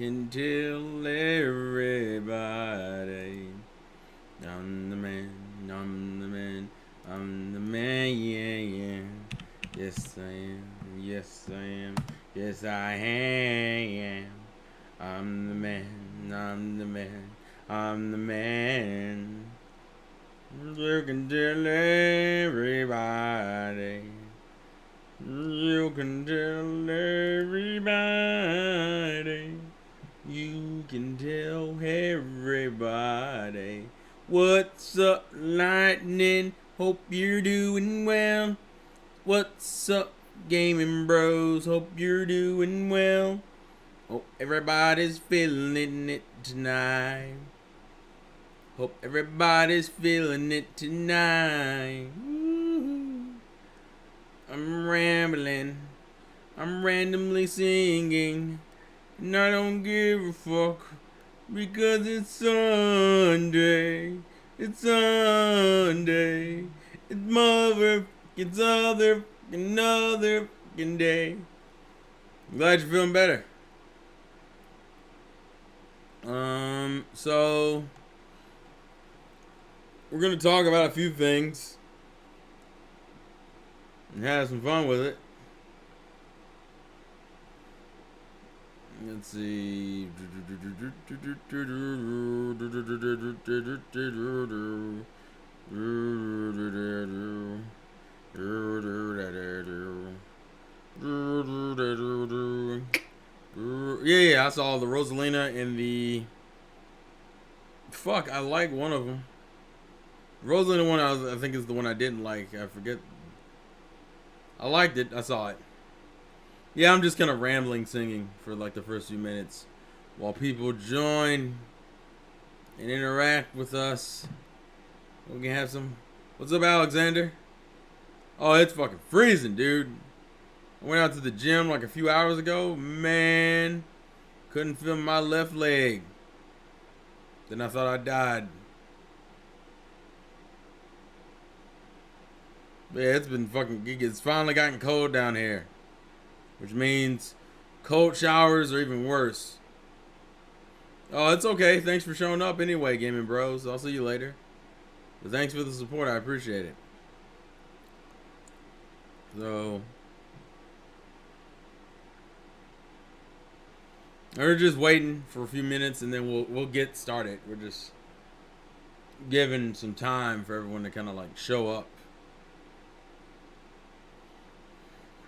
can tell everybody I'm the man, I'm the man, I'm the man, yeah, yeah. Yes, I am, yes, I am, yes, I am. I'm the man, I'm the man, I'm the man. You can tell everybody. You can tell everybody. You can tell everybody. What's up, Lightning? Hope you're doing well. What's up, gaming bros? Hope you're doing well. Hope everybody's feeling it tonight. Hope everybody's feeling it tonight. Woo-hoo. I'm rambling. I'm randomly singing. And I don't give a fuck. Because it's Sunday. It's Sunday. It's other another fucking day. I'm glad you're feeling better. So we're gonna talk about a few things and have some fun with it. Let's see. Yeah, I saw the Rosalina and the. Fuck, I like one of them. Rosalina one, I think is the one I didn't like. I forget. I liked it. I saw it. Yeah, I'm just kind of rambling, singing for like the first few minutes, while people join and interact with us. We can have some. What's up, Alexander? Oh, it's fucking freezing, dude. I went out to the gym like a few hours ago. Man, couldn't feel my left leg. Then I thought I died. But yeah, it's been fucking. It's finally gotten cold down here, which means cold showers are even worse. Oh, it's okay. Thanks for showing up anyway, gaming bros. I'll see you later. But thanks for the support. I appreciate it. So, we're just waiting for a few minutes, and then we'll get started. We're just giving some time for everyone to kind of like show up.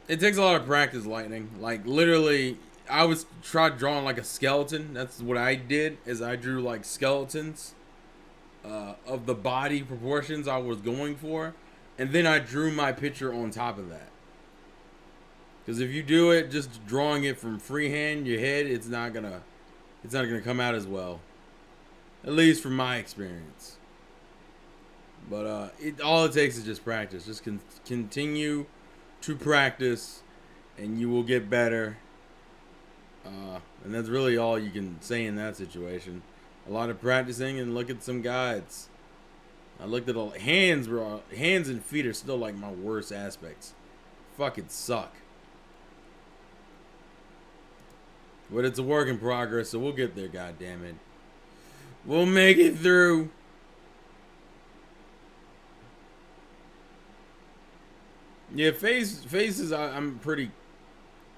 It takes a lot of practice, Lightning. Like literally, I was tried drawing like a skeleton. That's what I did. Is I drew like skeletons of the body proportions I was going for, and then I drew my picture on top of that. Because if you do it just drawing it from freehand, your head, it's not gonna come out as well. At least from my experience. But all it takes is just practice. Just continue to practice, and you will get better. And that's really all you can say in that situation. A lot of practicing and look at some guides. I looked at all hands. Hands and feet are still like my worst aspects. Fucking suck. But it's a work in progress, so we'll get there. God damn it, we'll make it through. Yeah, faces I'm pretty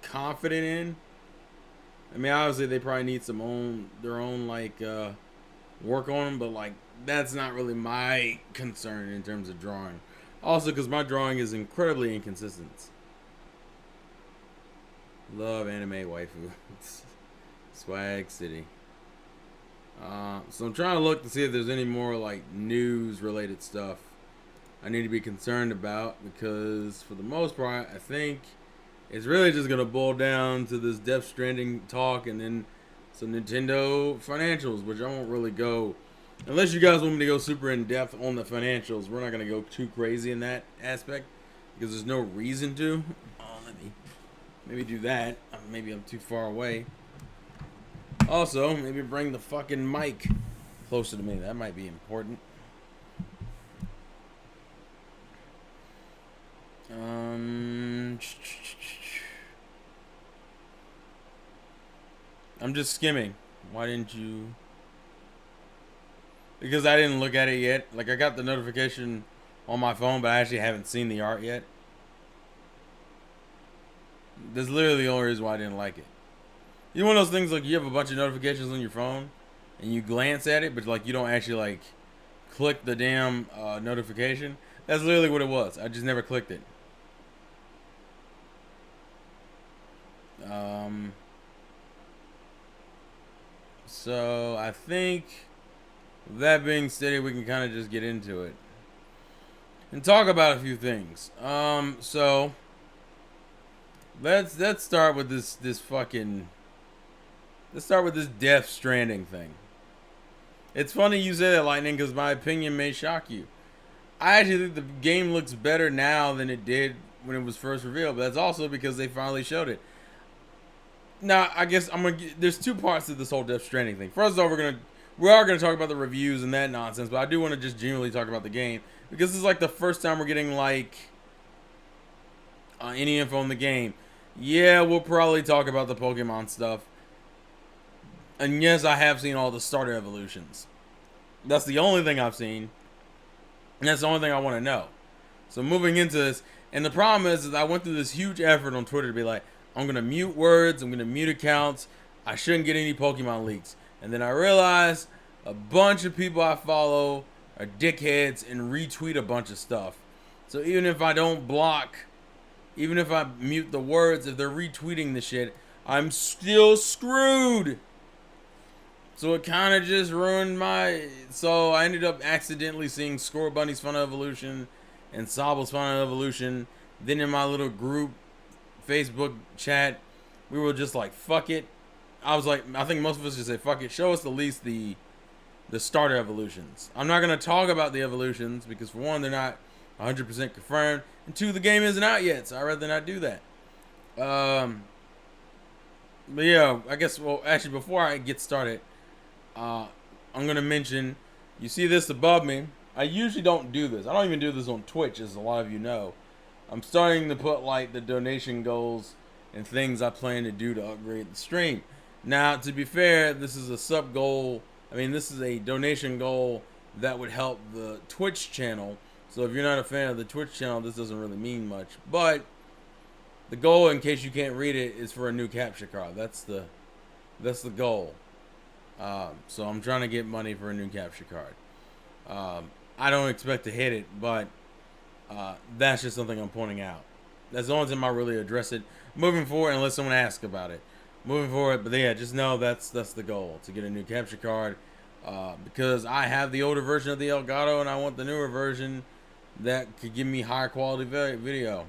confident in. I mean, obviously they probably need their own like work on them, but like that's not really my concern in terms of drawing. Also, because my drawing is incredibly inconsistent. Love anime waifu. Swag City. So I'm trying to look to see if there's any more like news related stuff I need to be concerned about, because for the most part I think it's really just gonna boil down to this Death Stranding talk and then some Nintendo financials, which I won't really go unless you guys want me to go super in depth on the financials. We're not gonna go too crazy in that aspect because there's no reason to. Let me maybe do that. Maybe I'm too far away. Also, maybe bring the fucking mic closer to me. That might be important. I'm just skimming. Why didn't you? Because I didn't look at it yet. Like, I got the notification on my phone, but I actually haven't seen the art yet. That's literally the only reason why I didn't like it. You know, one of those things like you have a bunch of notifications on your phone, and you glance at it, but like you don't actually like click the damn notification. That's literally what it was. I just never clicked it. So I think that being stated, we can kind of just get into it and talk about a few things. So let's start with this fucking. Let's start with this Death Stranding thing. It's funny you say that, Lightning, because my opinion may shock you. I actually think the game looks better now than it did when it was first revealed, but that's also because they finally showed it. Now, I guess there's two parts to this whole Death Stranding thing. First off, we are gonna talk about the reviews and that nonsense, but I do want to just genuinely talk about the game because this is like the first time we're getting like any info on the game. Yeah, we'll probably talk about the Pokemon stuff. And yes, I have seen all the starter evolutions. That's the only thing I've seen. And that's the only thing I want to know. So moving into this, and the problem is I went through this huge effort on Twitter to be like, I'm going to mute words, I'm going to mute accounts, I shouldn't get any Pokemon leaks. And then I realized a bunch of people I follow are dickheads and retweet a bunch of stuff. So even if I don't block, even if I mute the words, if they're retweeting the shit, I'm still screwed. So it kind of just ruined my... So I ended up accidentally seeing Score Bunny's Fun Evolution and Sobble's Fun Evolution. Then in my little group Facebook chat, we were just like, fuck it. I was like, I think most of us just say, fuck it. Show us at least the starter evolutions. I'm not going to talk about the evolutions because for one, they're not 100% confirmed. And two, the game isn't out yet, so I'd rather not do that. But yeah, I guess, well, actually, before I get started... I'm gonna mention, you see this above me. I usually don't do this. I don't even do this on Twitch, as a lot of you know. I'm starting to put like the donation goals and things I plan to do to upgrade the stream. Now, to be fair, this is a sub goal. I mean, this is a donation goal that would help the Twitch channel. So if you're not a fan of the Twitch channel, this doesn't really mean much. But the goal, in case you can't read it, is for a new capture card. That's the goal. So I'm trying to get money for a new capture card. I don't expect to hit it, but that's just something I'm pointing out. That's the only time I really address it moving forward, unless someone asks about it. Moving forward, but yeah, just know that's the goal, to get a new capture card. Because I have the older version of the Elgato, and I want the newer version that could give me higher quality video.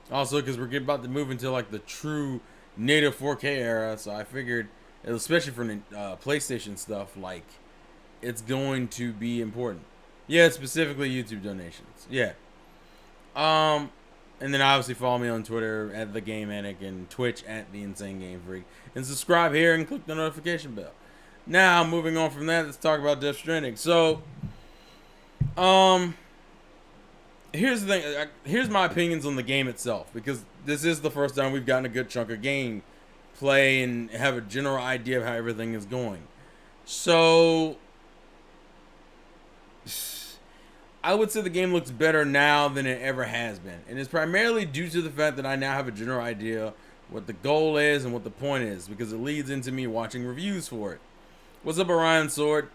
Also, because we're about to move into like the true native 4K era, so I figured, especially for PlayStation stuff, like, it's going to be important. Yeah, specifically YouTube donations. Yeah. And then obviously follow me on Twitter at the Game Manic and Twitch at the Insane Game Freak. And subscribe here and click the notification bell. Now, moving on from that, let's talk about Death Stranding. So, here's the thing. Here's my opinions on the game itself, because this is the first time we've gotten a good chunk of game play and have a general idea of how everything is going. So I would say the game looks better now than it ever has been, and it's primarily due to the fact that I now have a general idea what the goal is and what the point is, because it leads into me watching reviews for it. What's up, Orion Sword?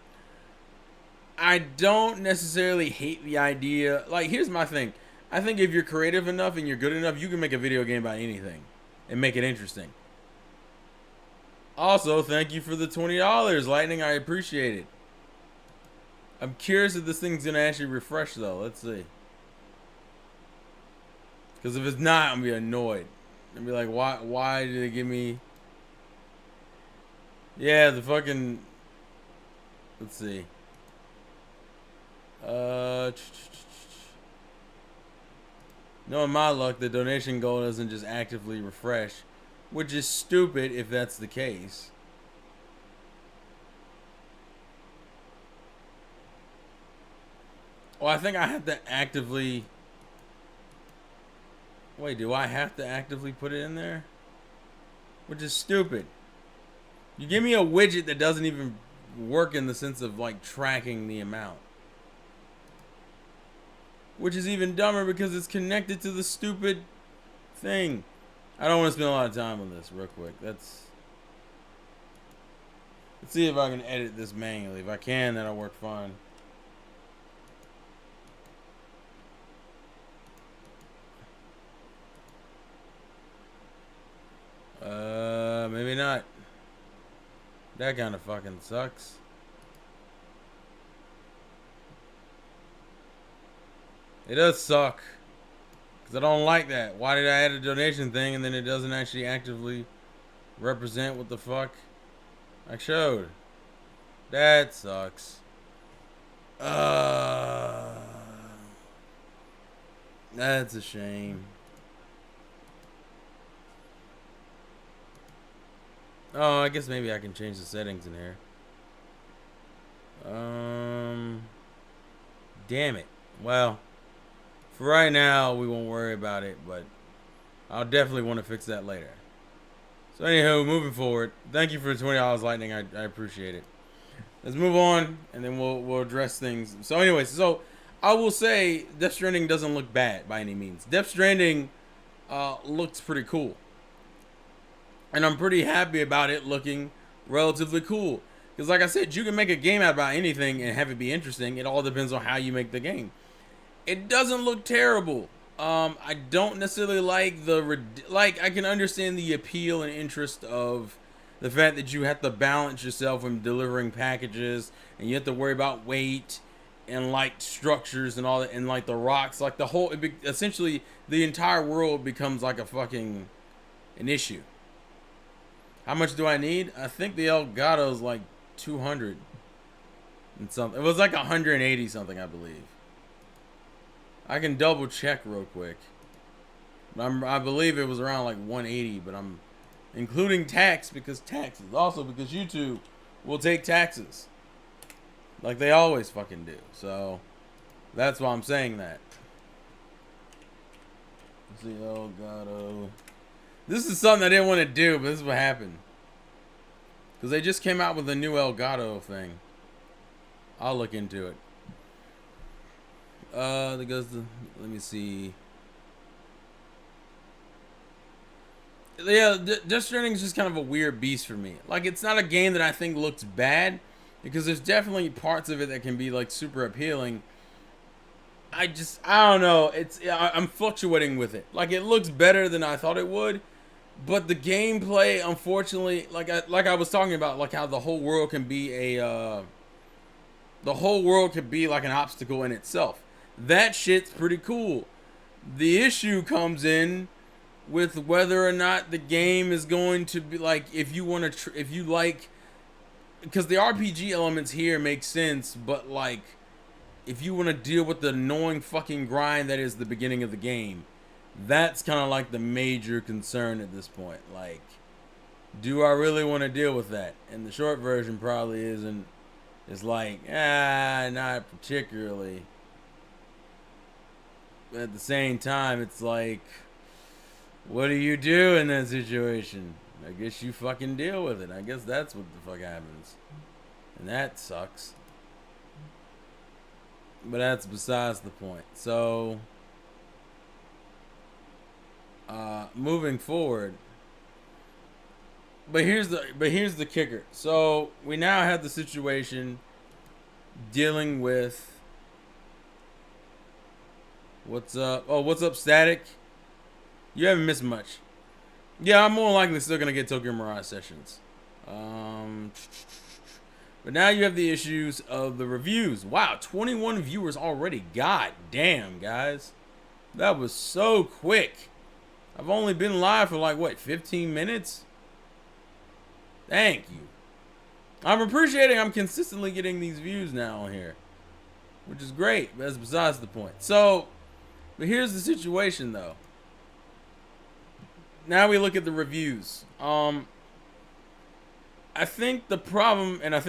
I don't necessarily hate the idea. Like, here's my thing. I think if you're creative enough and you're good enough, you can make a video game about anything and make it interesting. Also, thank you for the $20, Lightning. I appreciate it. I'm curious if this thing's going to actually refresh, though. Let's see. Because if it's not, I'm going to be annoyed. I'll be like, why did they give me... Yeah, the fucking... Let's see. Knowing my luck, the donation goal doesn't just actively refresh, which is stupid if that's the case. Well, I think I have to actively... Wait, do I have to actively put it in there? Which is stupid. You give me a widget that doesn't even work in the sense of like tracking the amount. Which is even dumber because it's connected to the stupid thing. I don't want to spend a lot of time on this real quick. Let's see if I can edit this manually. If I can, that'll work fine. Maybe not. That kind of fucking sucks. It does suck. Because I don't like that. Why did I add a donation thing and then it doesn't actually actively represent what the fuck I showed? That sucks. That's a shame. Oh, I guess maybe I can change the settings in here. Damn it. Well, for right now, we won't worry about it, but I'll definitely want to fix that later. So anywho, moving forward, thank you for the $20 lightning. I appreciate it. Let's move on, and then we'll address things. So anyways, so I will say Death Stranding doesn't look bad by any means. Death Stranding looks pretty cool. And I'm pretty happy about it looking relatively cool. Because like I said, you can make a game out about anything and have it be interesting. It all depends on how you make the game. It doesn't look terrible. I don't necessarily like I can understand the appeal and interest of the fact that you have to balance yourself when delivering packages, and you have to worry about weight and like structures and all that, and like the rocks, like the whole, essentially the entire world becomes like an issue. How much do I need? I think the Elgato's like 200 and something. It was like 180 something, I believe. I can double check real quick. I believe it was around like 180, but I'm including tax because YouTube will take taxes. Like they always fucking do. So that's why I'm saying that. Let's see, Elgato. This is something I didn't want to do, but this is what happened. Because they just came out with a new Elgato thing. I'll look into it. Let me see. Yeah, Death Stranding is just kind of a weird beast for me. Like, it's not a game that I think looks bad, because there's definitely parts of it that can be like super appealing. I don't know. I'm fluctuating with it. Like, it looks better than I thought it would, but the gameplay, unfortunately, like I was talking about, like how the whole world can be like an obstacle in itself. That shit's pretty cool. The issue comes in with whether or not the game is going to be like, if you like, because the RPG elements here make sense, but like, if you want to deal with the annoying fucking grind that is the beginning of the game, that's kind of like the major concern at this point. Like, do I really want to deal with that? And the short version probably isn't. It's like, not particularly. But at the same time, it's like, what do you do in that situation? I guess you fucking deal with it. I guess that's what the fuck happens. And that sucks. But that's besides the point. So, moving forward. But here's the kicker. So we now have the situation dealing with what's up. Oh, what's up, Static? You haven't missed much. Yeah, I'm more likely still gonna get Tokyo Mirage Sessions. But now you have the issues of the reviews. Wow, 21 viewers already. God damn, guys. That was so quick. I've only been live for like, what, 15 minutes? Thank you. I'm appreciating I'm consistently getting these views now on here, which is great, but that's besides the point. So, but here's the situation though. Now we look at the reviews. I think the problem I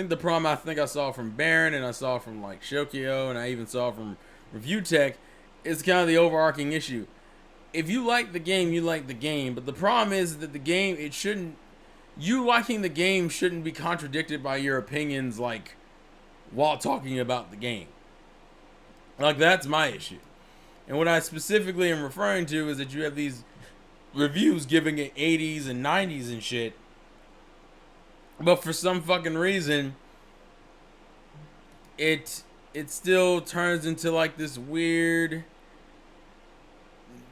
saw from Baron, and I saw from like Shokyo, and I even saw from Review Tech, is kind of the overarching issue. If you like the game, you like the game, but the problem is that the game, you liking the game shouldn't be contradicted by your opinions, like, while talking about the game. Like, that's my issue. And what I specifically am referring to is that you have these reviews giving it 80s and 90s and shit, but for some fucking reason, it still turns into like this weird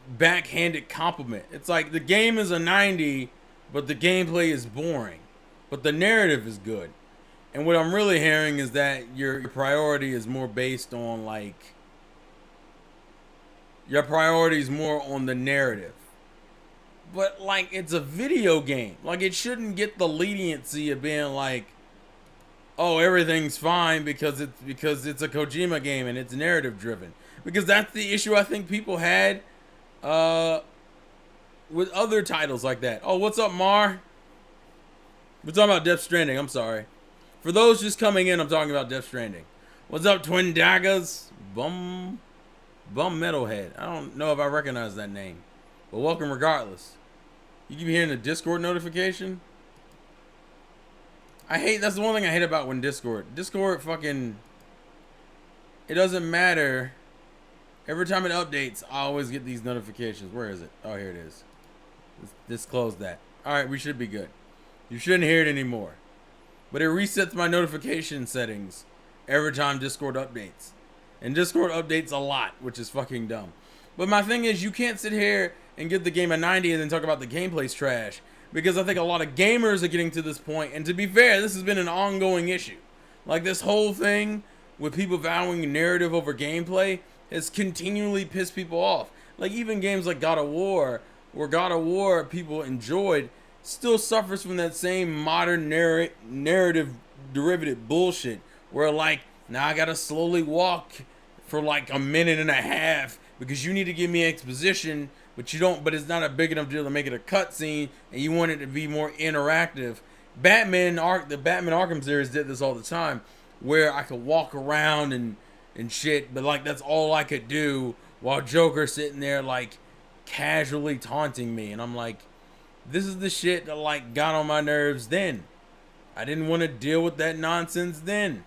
backhanded compliment. It's like the game is a 90, but the gameplay is boring, but the narrative is good. And what I'm really hearing is that your priority is more based on like your priority is more on the narrative. But like it's a video game. Like it shouldn't get the leniency of being like, oh, everything's fine because it's a Kojima game and it's narrative driven. Because that's the issue I think people had with other titles like that. Oh, what's up, Mar? We're talking about Death Stranding. I'm sorry. For those just coming in, I'm talking about Death Stranding. What's up, Twin Daggers? Bum Metalhead. I don't know if I recognize that name, but welcome regardless. You keep hearing the Discord notification. That's the one thing I hate about when Discord fucking, it doesn't matter. Every time it updates, I always get these notifications. Where is it? Oh, here it is. Let's close that. All right, we should be good. You shouldn't hear it anymore. But it resets my notification settings every time Discord updates. And Discord updates a lot, which is fucking dumb. But my thing is, you can't sit here and give the game a 90 and then talk about the gameplay's trash. Because I think a lot of gamers are getting to this point. And to be fair, this has been an ongoing issue. Like this whole thing with people valuing narrative over gameplay has continually pissed people off. Like even games like God of War, where God of War people enjoyed, still suffers from that same modern narrative derivative bullshit. Where like, now I gotta slowly walk for like a minute and a half because you need to give me exposition, but you don't. But it's not a big enough deal to make it a cutscene, and you want it to be more interactive. The Batman Arkham series did this all the time, where I could walk around and shit, but like that's all I could do while Joker sitting there like casually taunting me, and I'm like, this is the shit that like got on my nerves then. I didn't want to deal with that nonsense then.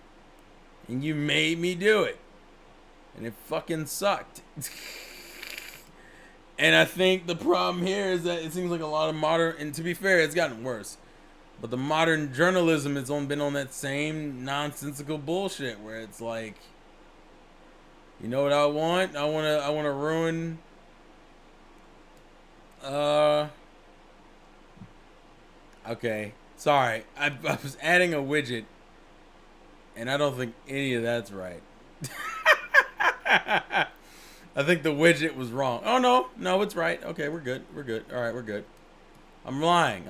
And you made me do it. And it fucking sucked. And I think the problem here is that it seems like a lot of modern, and to be fair, it's gotten worse. But the modern journalism has been on that same nonsensical bullshit where it's like, you know what I want? I wanna ruin okay. Sorry. I was adding a widget and I don't think any of that's right. I think the widget was wrong. Oh, no, it's right. Okay, we're good. All right, we're good. I'm lying.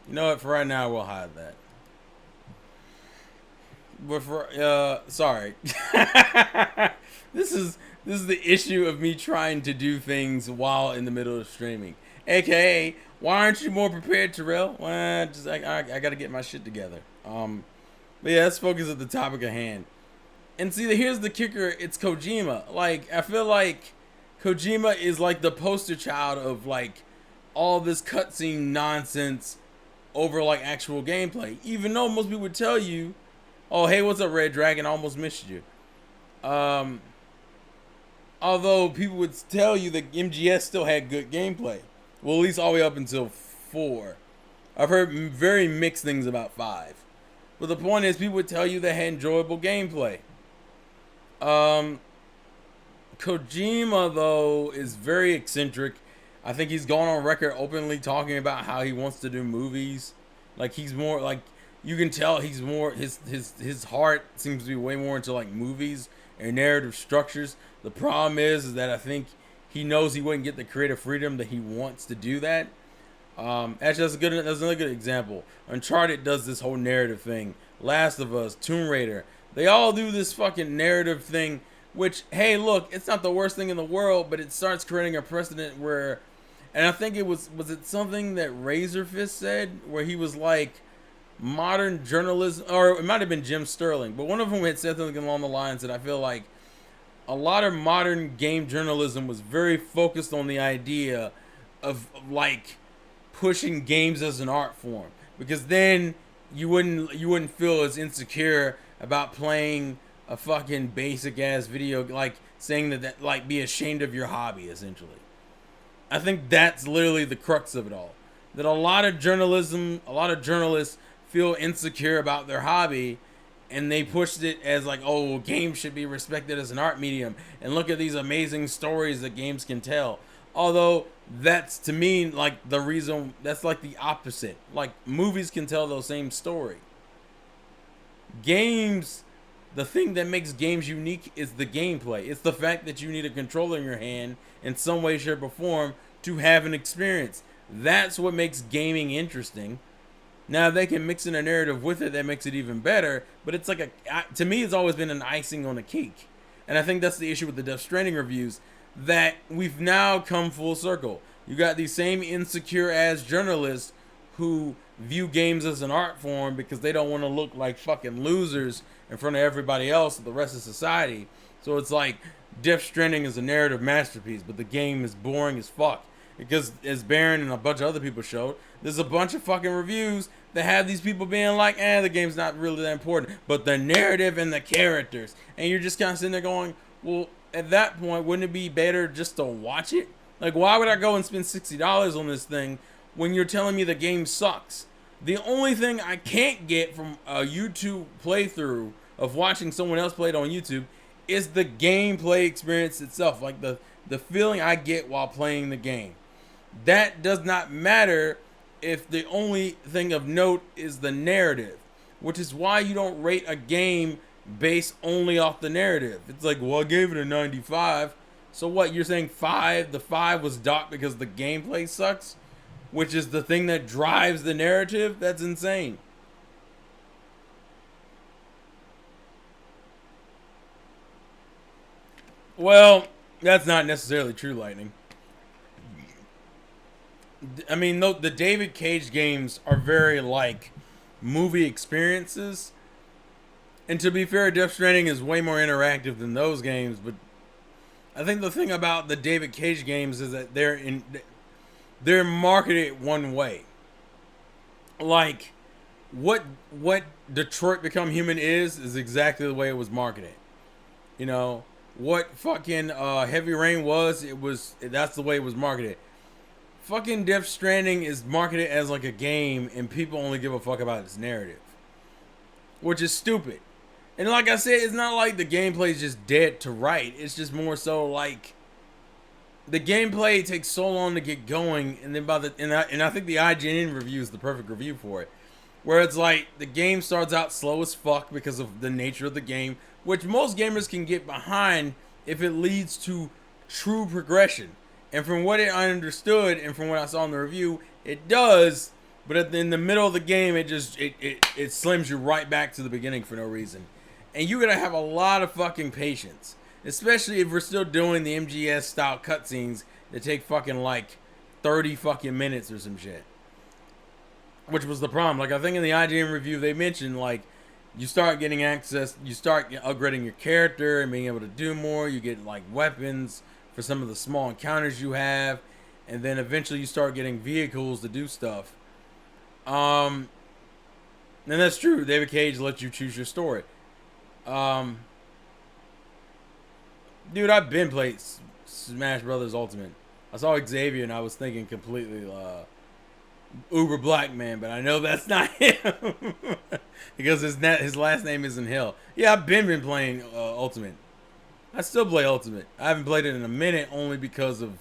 You know what? For right now, we'll hide that. But for, sorry. This is the issue of me trying to do things while in the middle of streaming. AKA, why aren't you more prepared, Terrell? Well, I got to get my shit together. But yeah, let's focus at the topic at hand. And see, here's the kicker. It's Kojima. Like, I feel like Kojima is like the poster child of like all this cutscene nonsense over like actual gameplay. Even though most people would tell you, oh, hey, what's up, Red Dragon? I almost missed you. Although people would tell you that MGS still had good gameplay. Well, at least all the way up until 4. I've heard very mixed things about 5. But the point is, people would tell you they had enjoyable gameplay. Kojima, though, is very eccentric. I think he's gone on record openly talking about how he wants to do movies. Like, he's more, like, you can tell he's more, his heart seems to be way more into, like, movies and narrative structures. The problem is that I think he knows he wouldn't get the creative freedom that he wants to do that. Actually, that's another good example. Uncharted does this whole narrative thing. Last of Us, Tomb Raider, they all do this fucking narrative thing, which, hey, look, it's not the worst thing in the world, but it starts creating a precedent where, and I think it was it something that Razorfist said, where he was like, modern journalism, or it might have been Jim Sterling, but one of them had said something along the lines that I feel like a lot of modern game journalism was very focused on the idea of like pushing games as an art form, because then you wouldn't feel as insecure about playing a fucking basic ass video, like saying that like be ashamed of your hobby essentially. I think that's literally the crux of it all. That a lot of journalists feel insecure about their hobby, and they pushed it as like, oh, well, games should be respected as an art medium, and look at these amazing stories that games can tell. Although that's to me like the reason, that's like the opposite. Like movies can tell those same story. Games, the thing that makes games unique is the gameplay. It's the fact that you need a controller in your hand in some way, shape, or form to have an experience. That's what makes gaming interesting. Now they can mix in a narrative with it that makes it even better, but it's like to me it's always been an icing on a cake. And I think that's the issue with the Death Stranding reviews, that we've now come full circle. You got these same insecure ass journalists who view games as an art form because they don't want to look like fucking losers in front of everybody else, the rest of society. So it's like Death Stranding is a narrative masterpiece, but the game is boring as fuck. Because as Baron and a bunch of other people showed, there's a bunch of fucking reviews that have these people being like, the game's not really that important, but the narrative and the characters. And you're just kind of sitting there going, well, at that point, wouldn't it be better just to watch it? Like, why would I go and spend $60 on this thing when you're telling me the game sucks? The only thing I can't get from a YouTube playthrough of watching someone else play it on YouTube is the gameplay experience itself. Like the feeling I get while playing the game. That does not matter if the only thing of note is the narrative, which is why you don't rate a game based only off the narrative. It's like, well, I gave it a 95. So what, you're saying 5? The 5 was docked because the gameplay sucks, which is the thing that drives the narrative? That's insane. Well, that's not necessarily true, Lightning. I mean, the David Cage games are very like movie experiences. And to be fair, Death Stranding is way more interactive than those games. But I think the thing about the David Cage games is that they're marketed one way. Like what Detroit Become Human is exactly the way it was marketed. You know what fucking Heavy Rain was. That's the way it was marketed. Fucking Death Stranding is marketed as like a game, and people only give a fuck about its narrative, which is stupid. And like I said, it's not like the gameplay is just dead to right. It's just more so like the gameplay takes so long to get going, and then and I think the IGN review is the perfect review for it, where it's like the game starts out slow as fuck because of the nature of the game, which most gamers can get behind if it leads to true progression. And from what I understood and from what I saw in the review, it does. But in the middle of the game, it slims you right back to the beginning for no reason. And you gotta have a lot of fucking patience, especially if we're still doing the MGS style cutscenes that take fucking like 30 fucking minutes or some shit. Which was the problem. Like I think in the IGN review they mentioned like you start getting access, you start upgrading your character and being able to do more. You get like weapons for some of the small encounters you have, and then eventually you start getting vehicles to do stuff. And that's true. David Cage lets you choose your story. Dude, I've been playing Smash Brothers Ultimate. I saw Xavier and I was thinking completely Uber Black Man, but I know that's not him because his last name isn't Hill. Yeah, I've been playing Ultimate. I still play Ultimate. I haven't played it in a minute only because of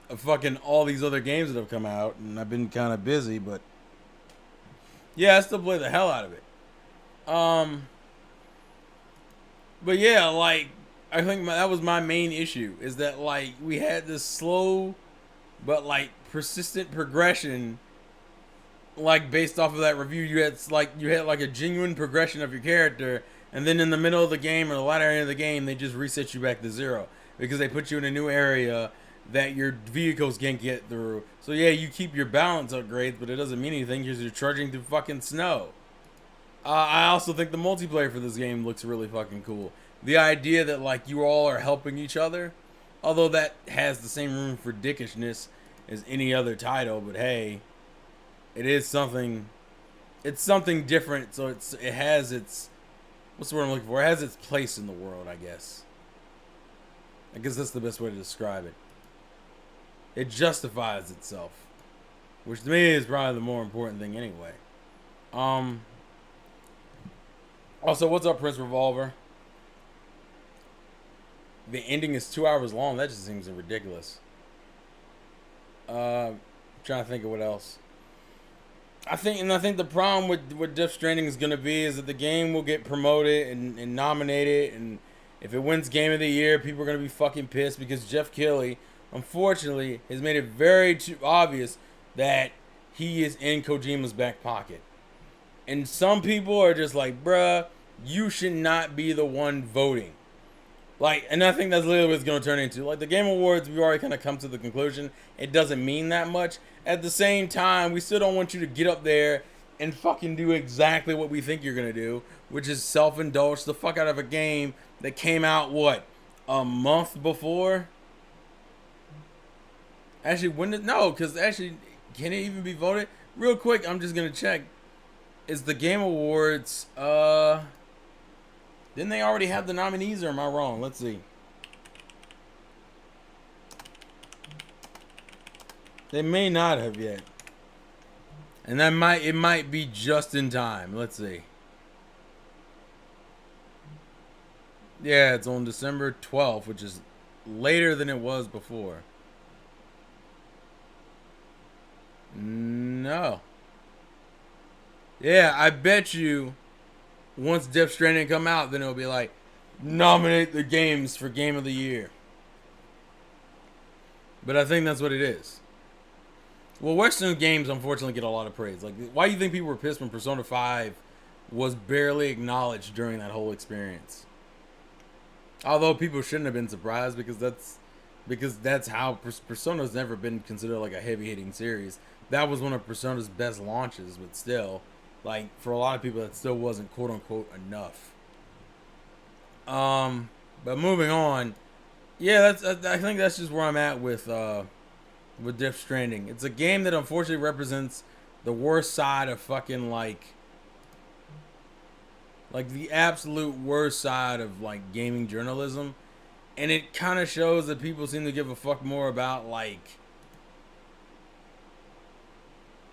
fucking all these other games that have come out, and I've been kind of busy, but yeah, I still play the hell out of it. But yeah, like I think that was my main issue, is that like we had this slow but like persistent progression. Like based off of that review, you had like a genuine progression of your character, and then in the middle of the game or the latter end of the game, they just reset you back to zero because they put you in a new area that your vehicles can't get through. So yeah, you keep your balance upgrades, but it doesn't mean anything because you're trudging through fucking snow. I also think the multiplayer for this game looks really fucking cool. The idea that like you all are helping each other, although that has the same room for dickishness, as any other title, but hey, it is something. It's something different, so it has its, what's the word I'm looking for? It has its place in the world, I guess. I guess that's the best way to describe it. It justifies itself, which to me is probably the more important thing anyway. Also, what's up, Prince Revolver? The ending is 2 hours long. That just seems ridiculous. Trying to think of what else. I think the problem with Death Stranding is gonna be is that the game will get promoted and nominated, and if it wins Game of the Year, people are gonna be fucking pissed because Jeff Keighley, unfortunately, has made it very obvious that he is in Kojima's back pocket. And some people are just like, bruh, you should not be the one voting. Like, and I think that's literally what it's going to turn into. Like, the Game Awards, we've already kind of come to the conclusion it doesn't mean that much. At the same time, we still don't want you to get up there and fucking do exactly what we think you're going to do, which is self-indulge the fuck out of a game that came out, what, a month before? Actually, when did, no, because actually, can it even be voted? Real quick, I'm just going to check. Is the Game Awards, didn't they already have the nominees, or am I wrong? Let's see. They may not have yet. And it might be just in time. Let's see. Yeah, it's on December 12th, which is later than it was before. No. Yeah, I bet you once Death Stranding come out, then it'll be like, nominate the games for Game of the Year. But I think that's what it is. Well, Western games unfortunately get a lot of praise. Like, why do you think people were pissed when Persona 5 was barely acknowledged during that whole experience? Although people shouldn't have been surprised because that's how Persona's never been considered like a heavy-hitting series. That was one of Persona's best launches, but still, like, for a lot of people, that still wasn't quote-unquote enough. But moving on, yeah, I think that's just where I'm at with Death Stranding. It's a game that unfortunately represents the worst side of fucking like the absolute worst side of like gaming journalism, and it kind of shows that people seem to give a fuck more about like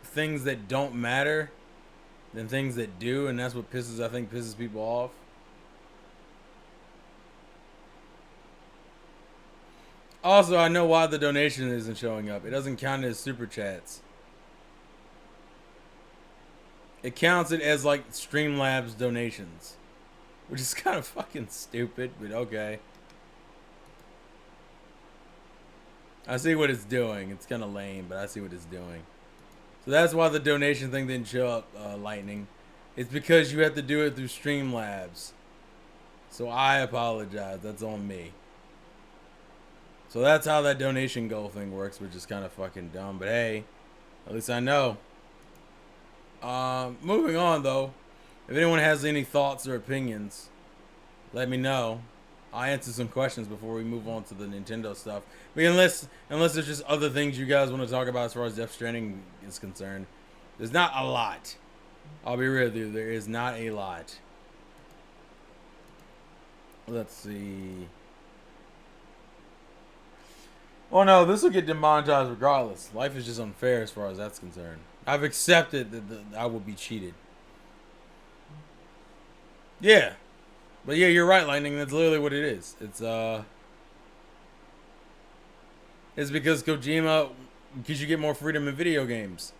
things that don't matter than things that do, and that's what pisses people off. Also, I know why the donation isn't showing up. It doesn't count as super chats. It counts it as like Streamlabs donations, which is kind of fucking stupid, but okay. I see what it's doing. It's kind of lame, but I see what it's doing. So that's why the donation thing didn't show up, Lightning. It's because you have to do it through Streamlabs. So I apologize. That's on me. So that's how that donation goal thing works, which is kind of fucking dumb. But hey, at least I know. Moving on, though. If anyone has any thoughts or opinions, let me know. I'll answer some questions before we move on to the Nintendo stuff. But unless there's just other things you guys want to talk about as far as Death Stranding is concerned, there's not a lot. I'll be real with you. There is not a lot. Let's see. Oh no, this will get demonetized regardless. Life is just unfair as far as that's concerned. I've accepted that I will be cheated. Yeah. But yeah, you're right, Lightning. That's literally what it is. It's because Kojima, because you get more freedom in video games.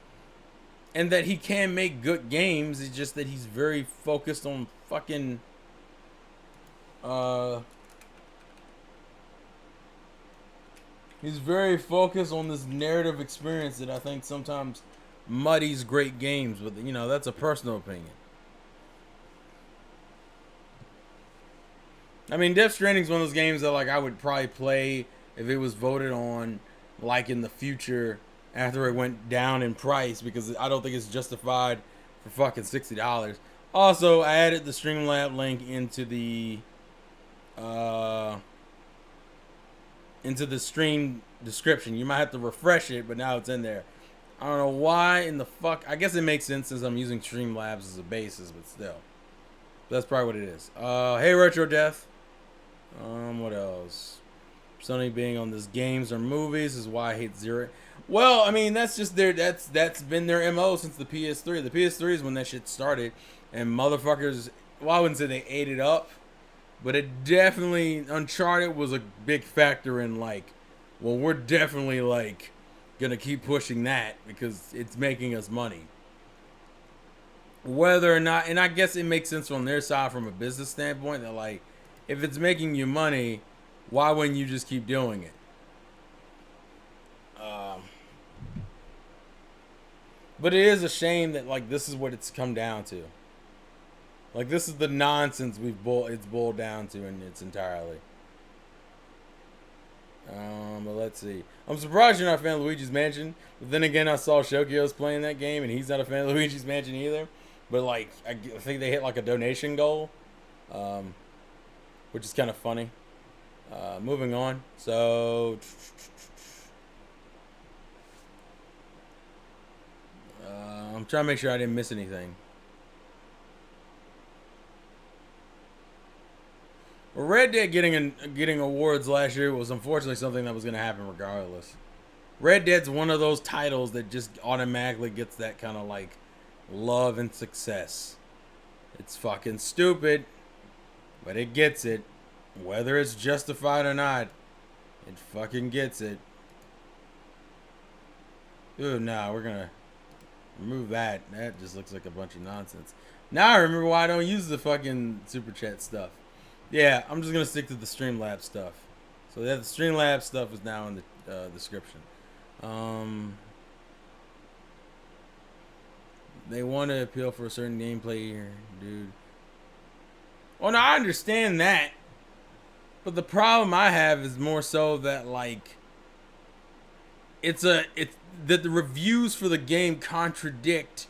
And that he can make good games, it's just that he's very focused on fucking he's very focused on this narrative experience that I think sometimes muddies great games, but you know, that's a personal opinion. I mean, Death Stranding is one of those games that like I would probably play if it was voted on like in the future after it went down in price, because I don't think it's justified for fucking $60. Also, I added the Streamlab link into the into the stream description. You might have to refresh it, but now it's in there. I don't know why in the fuck. I guess it makes sense since I'm using Streamlabs as a basis, but still. That's probably what it is. Hey, Retro Death. What else? Sony being on this games or movies is why I hate Zero. Well, I mean, that's just their that's been their MO since the PS3. The PS3 is when that shit started, and motherfuckers. Well, I wouldn't say they ate it up, but it definitely Uncharted was a big factor in like, well, we're definitely like gonna keep pushing that because it's making us money. Whether or not, and I guess it makes sense from their side from a business standpoint that like, if it's making you money, why wouldn't you just keep doing it? But it is a shame that like this is what it's come down to. Like this is the nonsense it's boiled down to in its entirely. But let's see. I'm surprised you're not a fan of Luigi's Mansion. But then again, I saw Shokio's playing that game, and he's not a fan of Luigi's Mansion either. But like, I think they hit like a donation goal, which is kind of funny. Moving on. So, I'm trying to make sure I didn't miss anything. Well, Red Dead getting awards last year was unfortunately something that was going to happen regardless. Red Dead's one of those titles that just automatically gets that kind of like love and success. It's fucking stupid, but it gets it. Whether it's justified or not, it fucking gets it. Ooh, nah, we're gonna remove that. That just looks like a bunch of nonsense. Now I remember why I don't use the fucking super chat stuff. Yeah, I'm just gonna stick to the Streamlabs stuff. So that the Streamlabs stuff is now in the description. They want to appeal for a certain gameplay here, dude. Well, no, I understand that, but the problem I have is more so that like it's that the reviews for the game contradict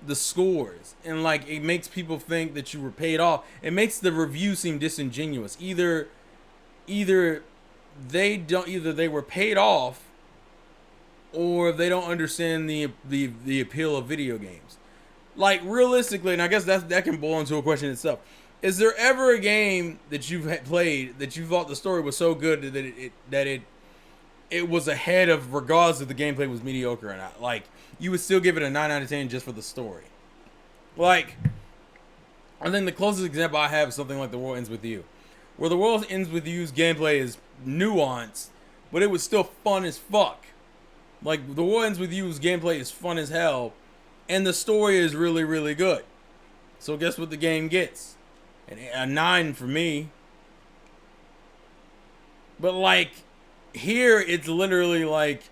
the scores, and like it makes people think that you were paid off. It makes the review seem disingenuous. Either they were paid off, or they don't understand the appeal of video games. Like realistically, and I guess that can boil into a question itself. Is there ever a game that you've played that you thought the story was so good that it was ahead of, regardless if the gameplay was mediocre or not? Like you would still give it a 9 out of 10 just for the story. Like I think the closest example I have is something like The World Ends With You, where The World Ends With You's gameplay is nuanced, but it was still fun as fuck. Like The World Ends With You's gameplay is fun as hell, and the story is really, really good. So guess what the game gets? A 9 for me. But like here, it's literally like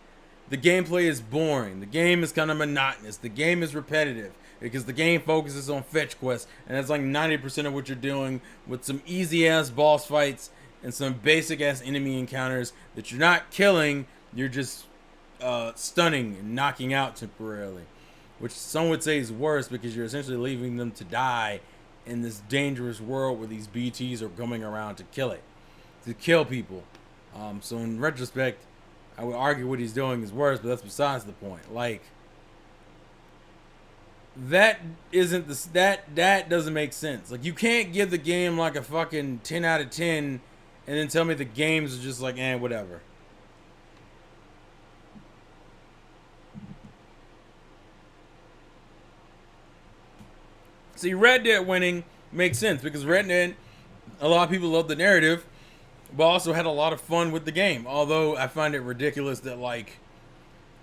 the gameplay is boring. The game is kind of monotonous. The game is repetitive because the game focuses on fetch quests, and it's like 90% of what you're doing with some easy ass boss fights and some basic ass enemy encounters that you're not killing. You're just stunning and knocking out temporarily, which some would say is worse because you're essentially leaving them to die in this dangerous world where these BTs are coming around to kill people. So in retrospect, I would argue what he's doing is worse, but that's besides the point. Like that doesn't make sense. Like you can't give the game like a fucking 10 out of 10 and then tell me the games are just like whatever. See, Red Dead winning makes sense because Red Dead, a lot of people love the narrative, but also had a lot of fun with the game. Although I find it ridiculous that like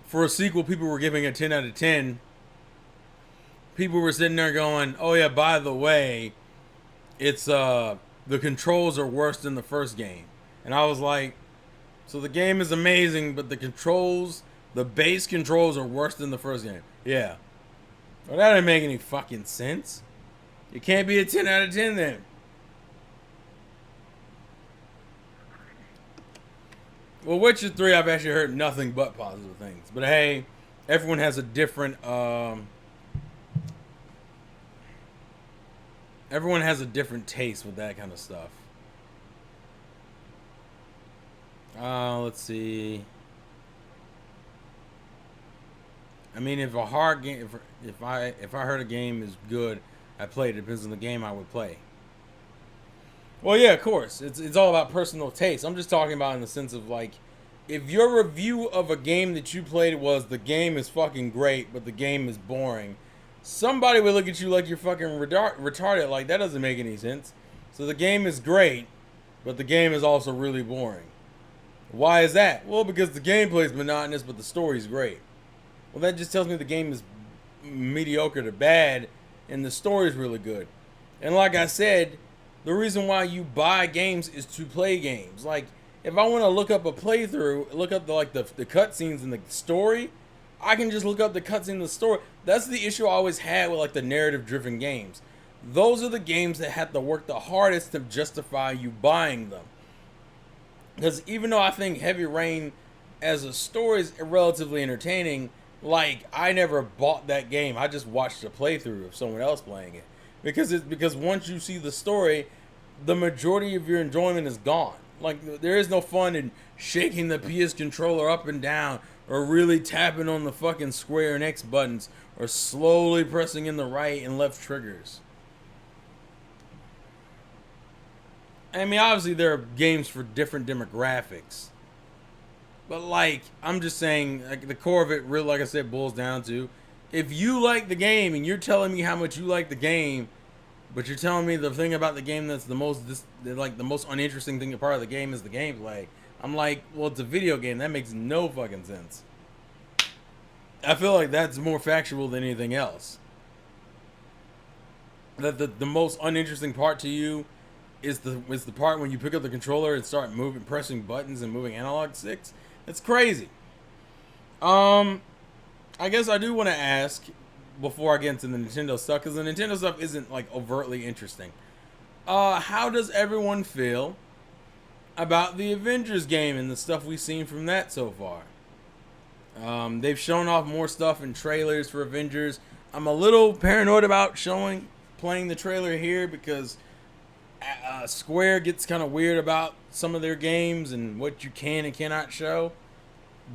for a sequel, people were giving a 10 out of 10. People were sitting there going, "Oh yeah, by the way, it's the controls are worse than the first game," and I was like, "So the game is amazing, but the base controls are worse than the first game?" Yeah, well that didn't make any fucking sense. It can't be a 10 out of 10 then. Well, Witcher 3, I've actually heard nothing but positive things. But hey, everyone has a different taste with that kind of stuff. Let's see. I mean, if a hard game, if I heard a game is good, I play it. It depends on the game I would play. Well, yeah, of course. It's all about personal taste. I'm just talking about in the sense of like, if your review of a game that you played was the game is fucking great, but the game is boring, somebody would look at you like you're fucking retarded. Like that doesn't make any sense. So the game is great, but the game is also really boring. Why is that? Well, because the gameplay is monotonous, but the story's great. Well, that just tells me the game is mediocre to bad, and the story's really good. And like I said, the reason why you buy games is to play games. Like, if I want to look up a playthrough, look up the cutscenes in the story, I can just look up the cutscene in the story. That's the issue I always had with like the narrative-driven games. Those are the games that have to work the hardest to justify you buying them. Because even though I think Heavy Rain as a story is relatively entertaining, like I never bought that game. I just watched a playthrough of someone else playing it. Because once you see the story, the majority of your enjoyment is gone. Like there is no fun in shaking the PS controller up and down or really tapping on the fucking square and X buttons or slowly pressing in the right and left triggers. I mean, obviously there are games for different demographics. But like, I'm just saying, like the core of it, really, like I said, boils down to, if you like the game and you're telling me how much you like the game, but you're telling me the thing about the game that's the most uninteresting thing part of the game is the gameplay. I'm like, well, it's a video game. That makes no fucking sense. I feel like that's more factual than anything else. That the most uninteresting part to you is the part when you pick up the controller and start pressing buttons and moving analog sticks. It's crazy. I guess I do want to ask before I get into the Nintendo stuff, because the Nintendo stuff isn't like overtly interesting. How does everyone feel about the Avengers game and the stuff we've seen from that so far? They've shown off more stuff in trailers for Avengers. I'm a little paranoid about playing the trailer here because Square gets kind of weird about some of their games and what you can and cannot show.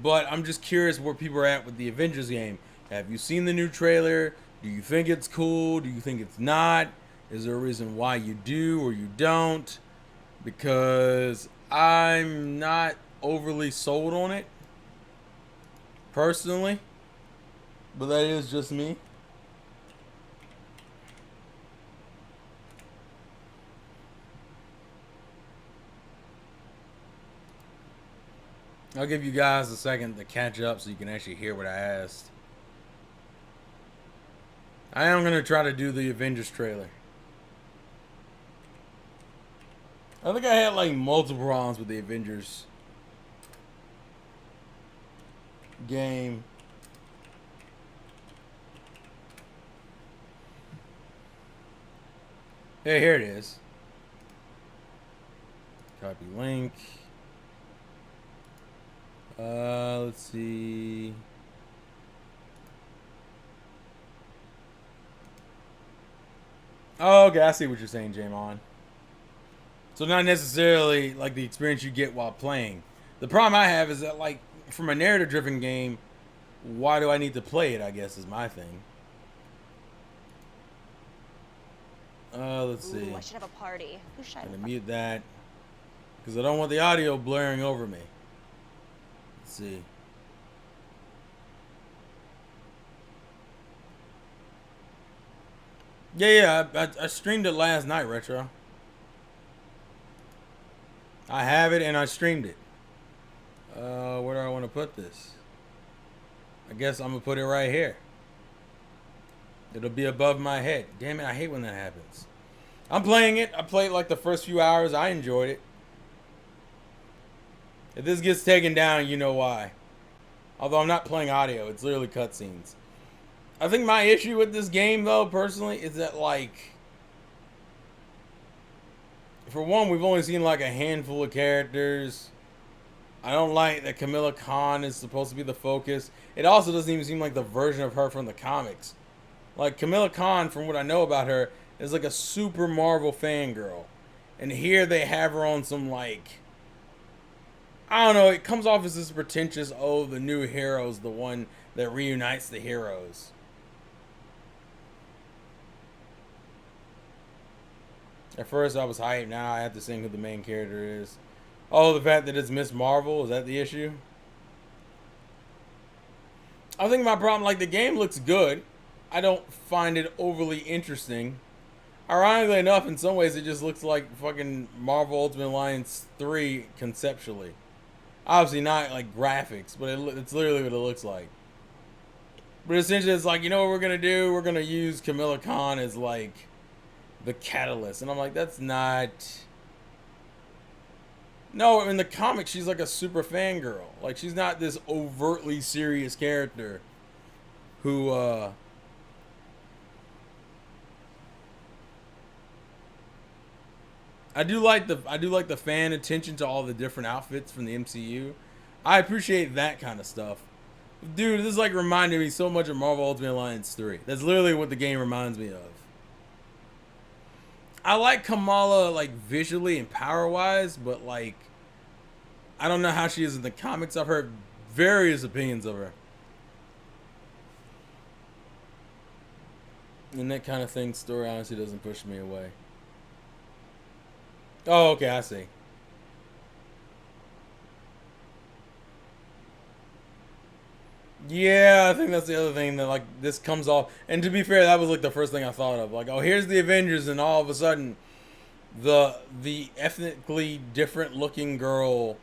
But I'm just curious where people are at with the Avengers game. Have you seen the new trailer? Do you think it's cool? Do you think it's not? Is there a reason why you do or you don't? Because I'm not overly sold on it, personally. But that is just me. I'll give you guys a second to catch up so you can actually hear what I asked. I am going to try to do the Avengers trailer. I think I had like multiple rounds with the Avengers game. Hey, here it is. Copy link. Let's see. Oh, okay, I see what you're saying, Jamon. So not necessarily like the experience you get while playing. The problem I have is that like from a narrative-driven game, why do I need to play it? I guess is my thing. Let's see. I should have a party. Who should I I'm gonna mute that because I don't want the audio blaring over me. Let's see. Yeah, I streamed it last night, Retro. I have it and I streamed it. Where do I want to put this? I guess I'm gonna put it right here. It'll be above my head. Damn it, I hate when that happens. I'm playing it. I played like the first few hours. I enjoyed it. If this gets taken down, you know why. Although I'm not playing audio. It's literally cutscenes. I think my issue with this game, though, personally, is that, like... For one, we've only seen, like, a handful of characters. I don't like that Camilla Khan is supposed to be the focus. It also doesn't even seem like the version of her from the comics. Like, Camilla Khan, from what I know about her, is like a super Marvel fangirl. And here they have her on some, like... I don't know. It comes off as this pretentious. Oh, the new hero's the one that reunites the heroes. At first, I was hyped. Now I have to sing who the main character is. Oh, the fact that it's Miss Marvel, is that the issue? I think my problem, like, the game looks good. I don't find it overly interesting. Ironically enough, in some ways, it just looks like fucking Marvel Ultimate Alliance 3 conceptually. Obviously not like graphics, but it's literally what it looks like. But essentially, it's like, you know what we're gonna do? We're gonna use Camilla Khan as like the catalyst, and I'm like, that's not. No, in the comics, she's like a super fangirl. Like, she's not this overtly serious character who I do like the fan attention to all the different outfits from the MCU. I appreciate that kind of stuff. Dude, this is like reminding me so much of Marvel Ultimate Alliance 3. That's literally what the game reminds me of. I like Kamala like visually and power wise, but like I don't know how she is in the comics. I've heard various opinions of her. And that kind of thing story honestly doesn't push me away. Oh, okay, I see. Yeah, I think that's the other thing that like this comes off. And to be fair, that was like the first thing I thought of. Like, oh, here's the Avengers, and all of a sudden, the ethnically different looking girl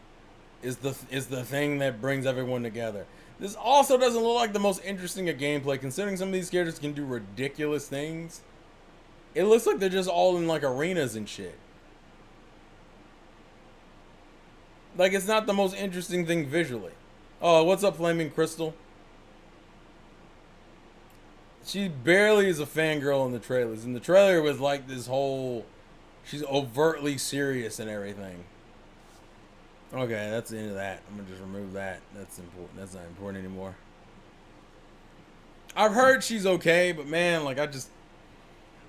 is the thing that brings everyone together. This also doesn't look like the most interesting of gameplay, considering some of these characters can do ridiculous things. It looks like they're just all in like arenas and shit. Like, it's not the most interesting thing visually. Oh, what's up, Flaming Crystal? She barely is a fangirl in the trailers. In the trailer, it was like this whole. She's overtly serious and everything. Okay, that's the end of that. I'm gonna just remove that. That's important. That's not important anymore. I've heard she's okay, but man, like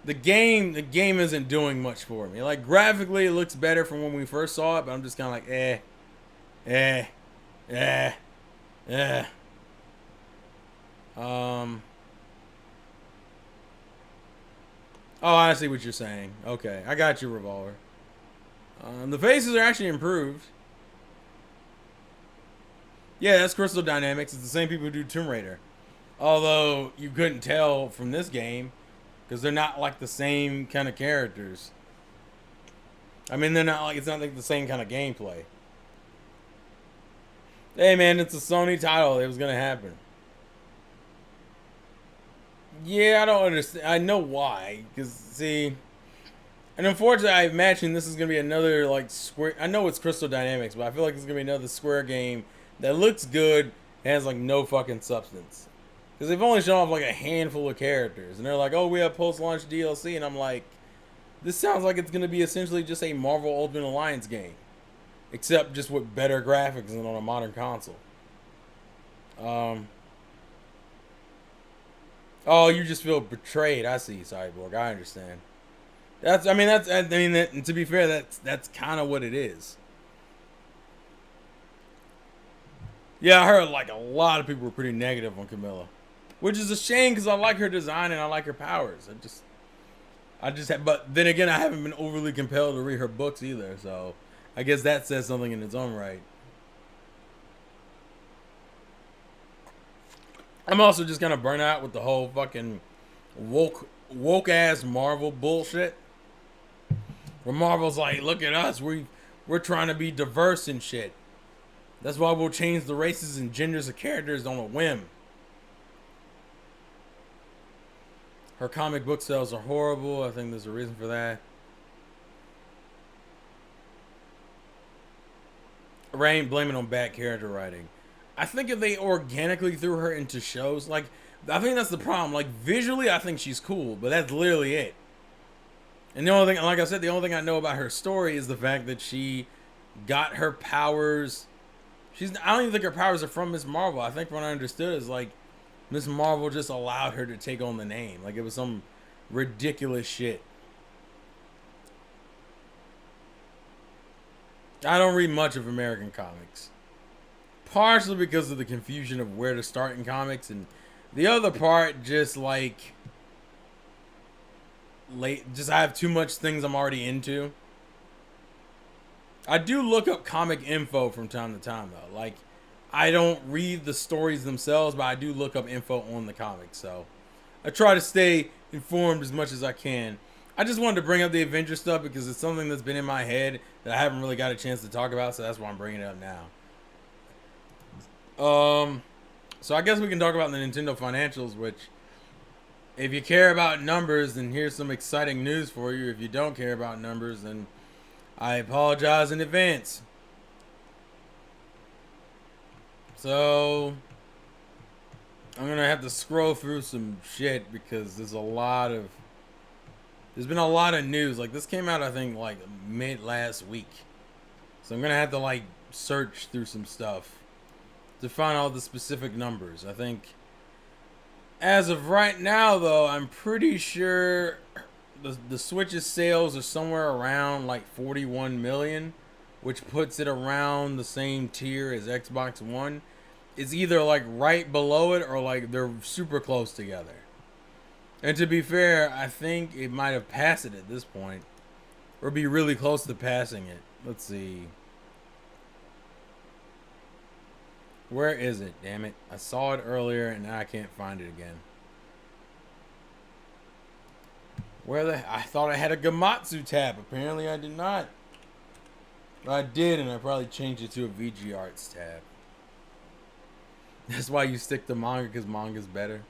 the game isn't doing much for me. Like graphically, it looks better from when we first saw it, but I'm just kind of like, eh, eh, eh. Um. Oh, I see what you're saying. Okay, I got you, Revolver. The faces are actually improved. Yeah, that's Crystal Dynamics. It's the same people who do Tomb Raider. Although you couldn't tell from this game because they're not like the same kind of characters. I mean, they're not like it's not like the same kind of gameplay. Hey, man, it's a Sony title. It was gonna happen. Yeah, I don't understand. I know why. Because see, and unfortunately, I imagine this is gonna be another like Square. I know it's Crystal Dynamics, but I feel like it's gonna be another Square game that looks good and has like no fucking substance. Because they've only shown off like a handful of characters, and they're like, "Oh, we have post-launch DLC," and I'm like, "This sounds like it's gonna be essentially just a Marvel Ultimate Alliance game, except just with better graphics and on a modern console." Um. Oh, you just feel betrayed. I see, Cyborg. I understand. That's. I mean, that's. I mean, and to be fair, that's kind of what it is. Yeah, I heard like a lot of people were pretty negative on Camilla, which is a shame because I like her design and I like her powers. But then again, I haven't been overly compelled to read her books either. So, I guess that says something in its own right. I'm also just kind of burnt out with the whole fucking woke ass Marvel bullshit. Where Marvel's like, look at us, we're trying to be diverse and shit. That's why we'll change the races and genders of characters on a whim. Her comic book sales are horrible. I think there's a reason for that. I ain't blaming on bad character writing. I think if they organically threw her into shows, like, I think that's the problem. Like, visually, I think she's cool, but that's literally it. And the only thing, like I said, the only thing I know about her story is the fact that she got her powers. I don't even think her powers are from Miss Marvel. I think from what I understood is like Miss Marvel just allowed her to take on the name. Like it was some ridiculous shit. I don't read much of American comics. Partially because of the confusion of where to start in comics, and the other part just like just I have too much things I'm already into. I do look up comic info from time to time though. Like I don't read the stories themselves, but I do look up info on the comics. So I try to stay informed as much as I can. I just wanted to bring up the Avengers stuff because it's something that's been in my head that I haven't really got a chance to talk about, so that's why I'm bringing it up now. So I guess we can talk about the Nintendo financials, which, if you care about numbers, then here's some exciting news for you. If you don't care about numbers, then I apologize in advance. So I'm gonna have to scroll through some shit because there's been a lot of news. Like this came out I think like mid last week. So I'm gonna have to like search through some stuff to find all the specific numbers. I think as of right now though, I'm pretty sure the Switch's sales are somewhere around like 41 million, which puts it around the same tier as Xbox One. It's either like right below it or like they're super close together. And to be fair, I think it might have passed it at this point, or be really close to passing it. Let's see. Where is it? Damn it. I saw it earlier and now I can't find it again. I thought I had a Gamatsu tab. Apparently I did not. But I did, and I probably changed it to a VG Arts tab. That's why you stick to manga, because manga's better.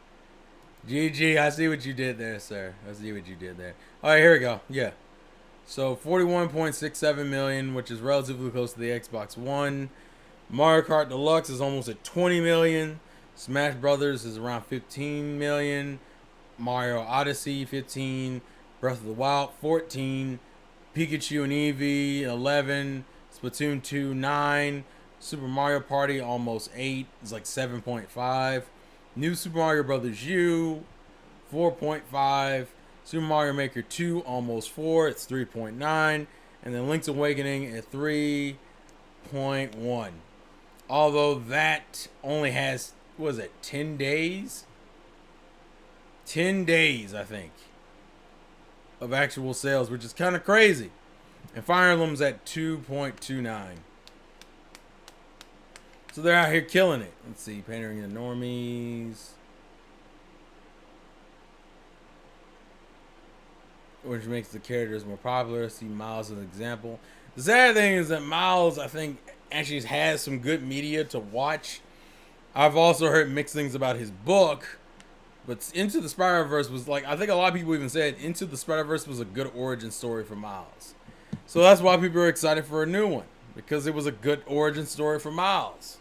GG, I see what you did there, sir. I see what you did there. Alright, here we go. Yeah. So 41.67 million, which is relatively close to the Xbox One. Mario Kart Deluxe is almost at 20 million. Smash Brothers is around 15 million. Mario Odyssey 15. Breath of the Wild 14. Pikachu and Eevee 11. Splatoon 2 9. Super Mario Party almost 8. It's like 7.5. New Super Mario Brothers U 4.5. Super Mario Maker 2 almost 4. It's 3.9. And then Link's Awakening at 3.1. Although that only has, what is it, 10 days? 10 days, I think, of actual sales, which is kind of crazy. And Fire Emblem's at 2.29. So they're out here killing it. Let's see, pandering the normies, which makes the characters more popular. See Miles as an example. The sad thing is that Miles, I think, actually has some good media to watch. I've also heard mixed things about his book, but Into the Spider-Verse was like, I think a lot of people even said Into the Spider-Verse was a good origin story for Miles. So that's why people are excited for a new one, because it was a good origin story for Miles.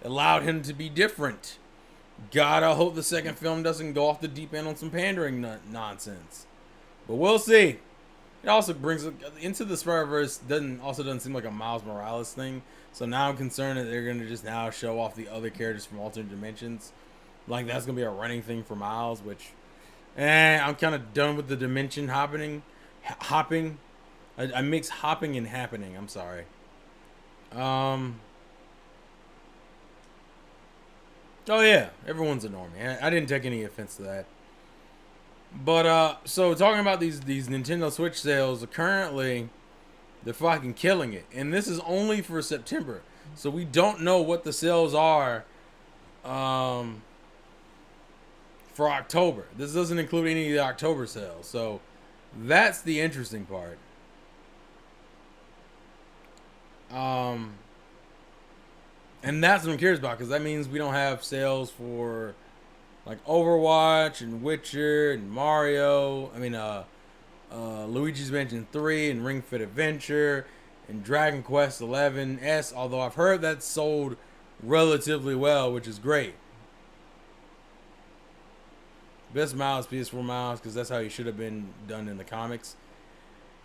It allowed him to be different. God, I hope the second film doesn't go off the deep end on some pandering nonsense. But we'll see. It also brings Into the Spider-Verse doesn't seem like a Miles Morales thing. So now I'm concerned that they're gonna just now show off the other characters from alternate dimensions. Like that's gonna be a running thing for Miles, which I'm kind of done with the dimension hopping. I mix hopping and happening. I'm sorry. Oh yeah, everyone's a normie. I didn't take any offense to that. But so talking about these Nintendo Switch sales, currently they're fucking killing it, and this is only for September, so we don't know what the sales are for October. This doesn't include any of the October sales, so that's the interesting part. And that's what I'm curious about, because that means we don't have sales for like Overwatch and Witcher and Mario. Luigi's Mansion 3 and Ring Fit Adventure and Dragon Quest 11S. Although I've heard that sold relatively well, which is great. Best Miles, PS4 Miles, because that's how he should have been done in the comics.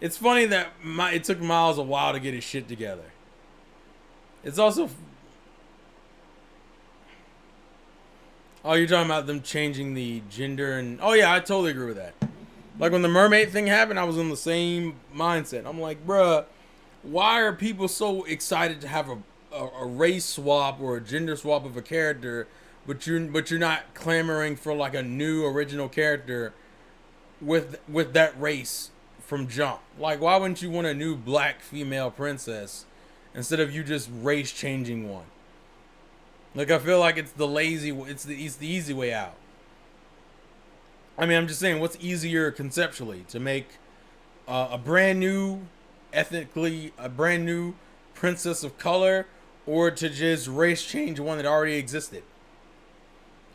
It's funny that it took Miles a while to get his shit together. It's also... Oh, you're talking about them changing the gender and... Oh, yeah, I totally agree with that. Like, when the mermaid thing happened, I was in the same mindset. I'm like, bruh, why are people so excited to have a race swap or a gender swap of a character, but you're not clamoring for like a new original character with that race from jump? Like, why wouldn't you want a new black female princess instead of you just race changing one? Like, I feel like it's the easy way out. I mean, I'm just saying, what's easier conceptually to make a brand new, ethnically a brand new princess of color, or to just race change one that already existed?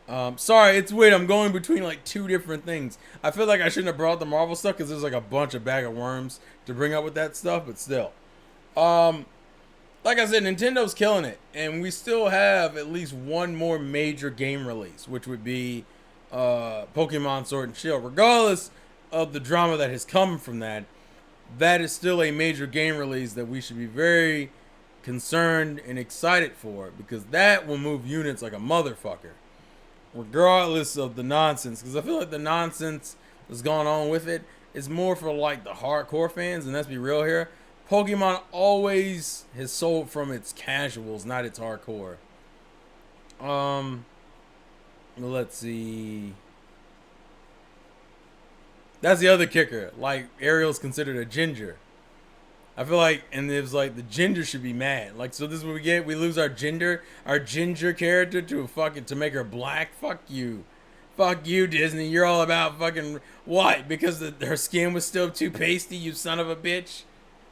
Sorry, it's weird. I'm going between like two different things. I feel like I shouldn't have brought the Marvel stuff because there's like a bunch of bag of worms to bring up with that stuff, but still. Um, like I said, Nintendo's killing it, and we still have at least one more major game release, which would be Pokemon Sword and Shield. Regardless of the drama that has come from that, that is still a major game release that we should be very concerned and excited for, because that will move units like a motherfucker, regardless of the nonsense. Because I feel like the nonsense that's going on with it is more for like the hardcore fans, and let's be real here. Pokemon always has sold from its casuals, not its hardcore. Let's see. That's the other kicker. Like, Ariel's considered a ginger. I feel like, and it was like the ginger should be mad. Like, so this is what we get. We lose our ginger character to make her black. Fuck you, Disney. You're all about fucking what? Because her skin was still too pasty. You son of a bitch.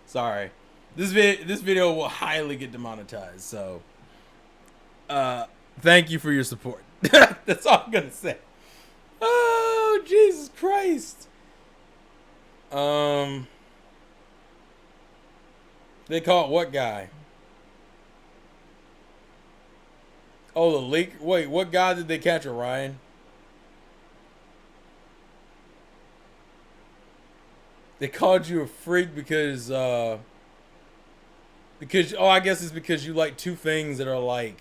Sorry, this video will highly get demonetized. So, thank you for your support. That's all I'm gonna say. Oh, Jesus Christ. They caught what guy? Oh, the leak. Wait, what guy did they catch, Orion? They called you a freak because I guess it's because you like two things that are like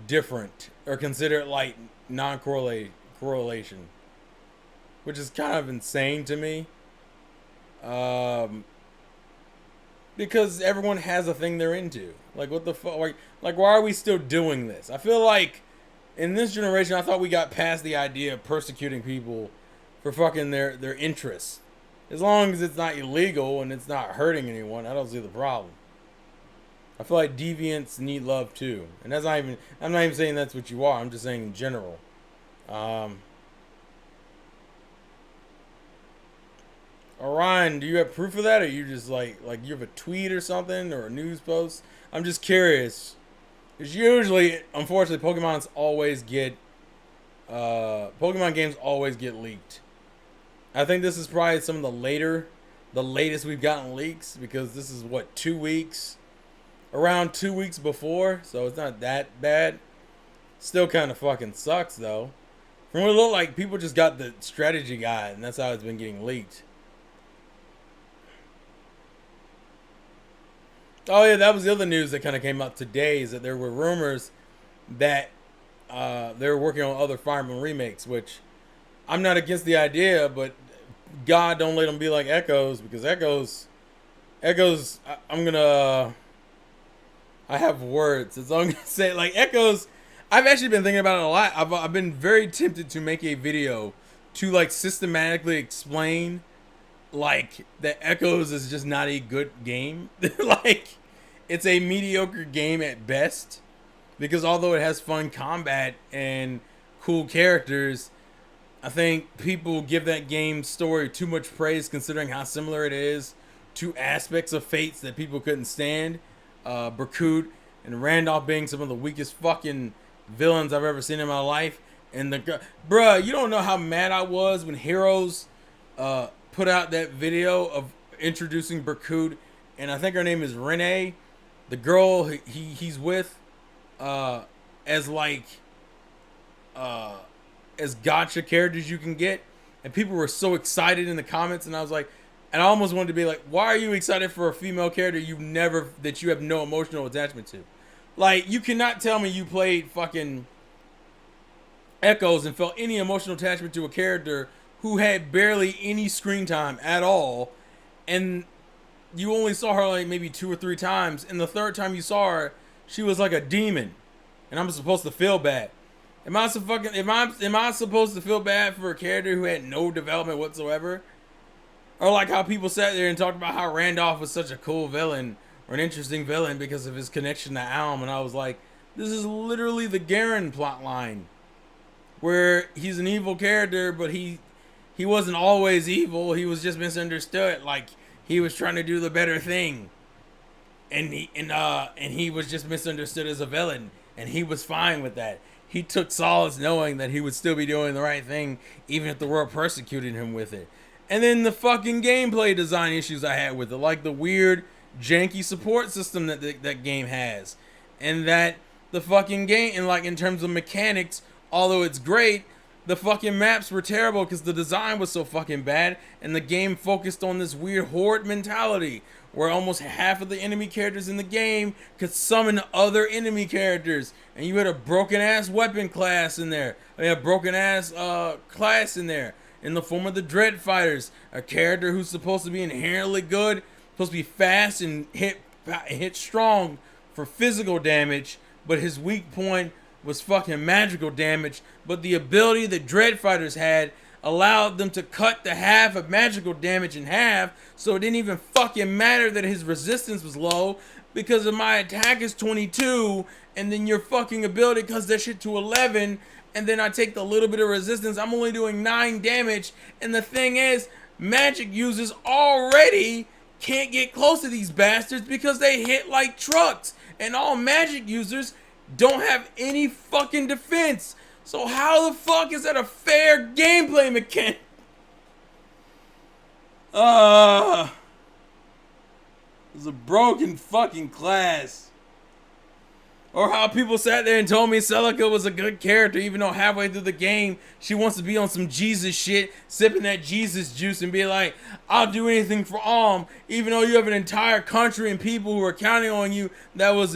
different or considered like non-correlation, which is kind of insane to me. Because everyone has a thing they're into. Like, what the fuck? Like, why are we still doing this? I feel like in this generation, I thought we got past the idea of persecuting people for fucking their interests. As long as it's not illegal and it's not hurting anyone, I don't see the problem. I feel like deviants need love too, and I'm not even saying that's what you are. I'm just saying in general. Orion, do you have proof of that, or you just like you have a tweet or something or a news post? I'm just curious. Because usually, unfortunately, Pokemon games always get leaked. I think this is probably some of the latest we've gotten leaks, because this is what, 2 weeks, around 2 weeks before, so it's not that bad. Still kind of fucking sucks though. From what it looked like, people just got the strategy guide, and that's how it's been getting leaked. Oh yeah, that was the other news that kind of came out today, is that there were rumors that they were working on other Fire Emblem remakes, which I'm not against the idea, but God, don't let them be like Echoes, because Echoes, I have words. It's all I'm gonna say. Like, Echoes, I've actually been thinking about it a lot. I've been very tempted to make a video to like systematically explain like that Echoes is just not a good game. Like, it's a mediocre game at best, because although it has fun combat and cool characters, I think people give that game's story too much praise, considering how similar it is to aspects of Fates that people couldn't stand. Berkut and Randolph being some of the weakest fucking villains I've ever seen in my life. And bruh, you don't know how mad I was when Heroes put out that video of introducing Berkut, and I think her name is Renee, the girl he's with, as like as gotcha characters you can get, and people were so excited in the comments, and I was like, and I almost wanted to be like, why are you excited for a female character that you have no emotional attachment to? Like, you cannot tell me you played fucking Echoes and felt any emotional attachment to a character who had barely any screen time at all, and you only saw her like maybe 2 or 3 times, and the third time you saw her, she was like a demon, and I'm supposed to feel bad. Am I supposed to feel bad for a character who had no development whatsoever? Or like how people sat there and talked about how Randolph was such a cool villain or an interesting villain because of his connection to Alm, and I was like, this is literally the Garen plotline, where he's an evil character, but he wasn't always evil. He was just misunderstood. Like he was trying to do the better thing, and he was just misunderstood as a villain, and he was fine with that. He took solace knowing that he would still be doing the right thing, even if the world persecuted him with it. And then the fucking gameplay design issues I had with it, like the weird, janky support system that game has, and that the fucking game, and like in terms of mechanics, although it's great, the fucking maps were terrible because the design was so fucking bad, and the game focused on this weird horde mentality where almost half of the enemy characters in the game could summon other enemy characters, and you had a broken ass weapon class in there. You had a broken ass class in there in the form of the Dread Fighters, a character who's supposed to be inherently good, supposed to be fast and hit strong for physical damage, but his weak point was fucking magical damage. But the ability that Dread Fighters had allowed them to cut the half of magical damage in half, so it didn't even fucking matter that his resistance was low, because of my attack is 22, and then your fucking ability cuts that shit to 11, and then I take the little bit of resistance, I'm only doing 9 damage. And the thing is, magic users already can't get close to these bastards because they hit like trucks, and all magic users don't have any fucking defense. So how the fuck is that a fair gameplay mechanic? It's a broken fucking class. Or how people sat there and told me Celica was a good character, even though halfway through the game she wants to be on some Jesus shit, sipping that Jesus juice and be like, I'll do anything for Alm, even though you have an entire country and people who are counting on you. That was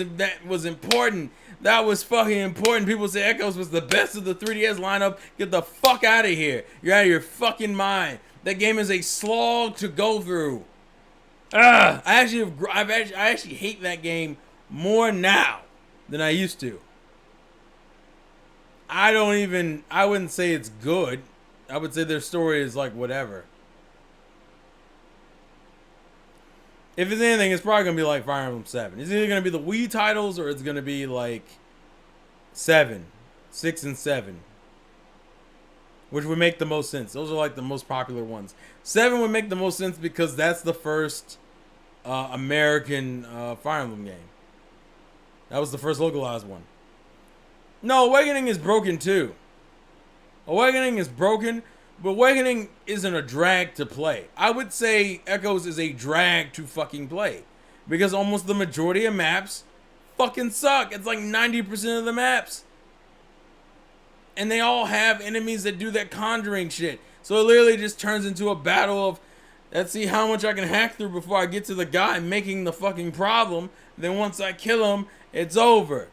important. That was fucking important. People say Echoes was the best of the 3DS lineup. Get the fuck out of here. You're out of your fucking mind. That game is a slog to go through. I actually hate that game more now than I used to. I wouldn't say it's good. I would say their story is like whatever. If it's anything, it's probably going to be like Fire Emblem 7. It's either going to be the Wii titles or it's going to be like 6 and 7. Which would make the most sense. Those are like the most popular ones. 7 would make the most sense because that's the first American Fire Emblem game. That was the first localized one. No, Awakening is broken too. Awakening is broken, but Awakening isn't a drag to play. I would say Echoes is a drag to fucking play, because almost the majority of maps fucking suck. It's like 90% of the maps. And they all have enemies that do that conjuring shit. So it literally just turns into a battle of, let's see how much I can hack through before I get to the guy making the fucking problem. Then once I kill him, it's over.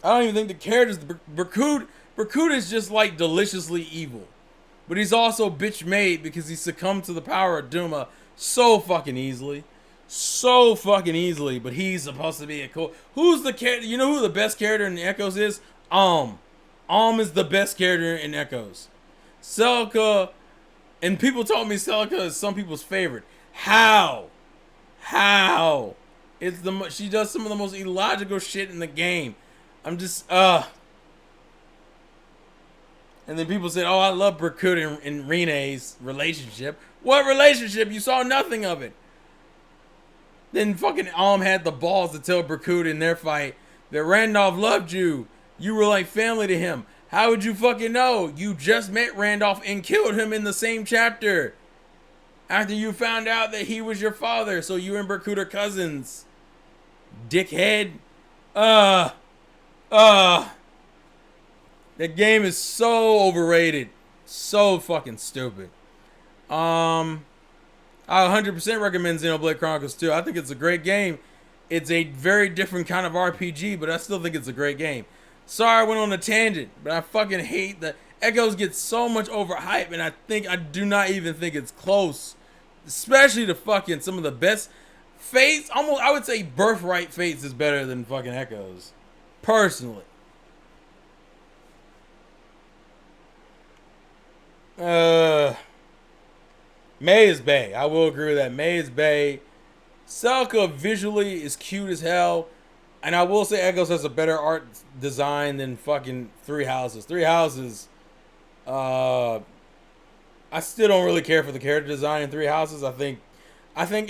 I don't even think the characters, Berkut is just like deliciously evil. But he's also bitch made because he succumbed to the power of Duma so fucking easily. So fucking easily. But he's supposed to be a cool... Who's the character? You know who the best character in Echoes is? Alm is the best character in Echoes. Celica... And people told me Celica is some people's favorite. How? She does some of the most illogical shit in the game. I'm just, And then people said, oh, I love Berkut and Rene's relationship. What relationship? You saw nothing of it. Then fucking Alm had the balls to tell Berkut in their fight that Randolph loved you. You were like family to him. How would you fucking know? You just met Randolph and killed him in the same chapter. After you found out that he was your father, so you and Berkut are cousins. Dickhead. That game is so overrated. So fucking stupid. I 100% recommend Xenoblade Chronicles 2. I think it's a great game. It's a very different kind of RPG, but I still think it's a great game. Sorry I went on a tangent, but I fucking hate that Echoes gets so much overhype, and I do not even think it's close especially the fucking some of the best Fates. Almost, I would say Birthright Fates is better than fucking Echoes, personally. Uh, Maze Bay. I will agree with that. Maze Bay. Selka visually is cute as hell. And I will say Echoes has a better art design than fucking Three Houses. Three Houses, I still don't really care for the character design in Three Houses. I think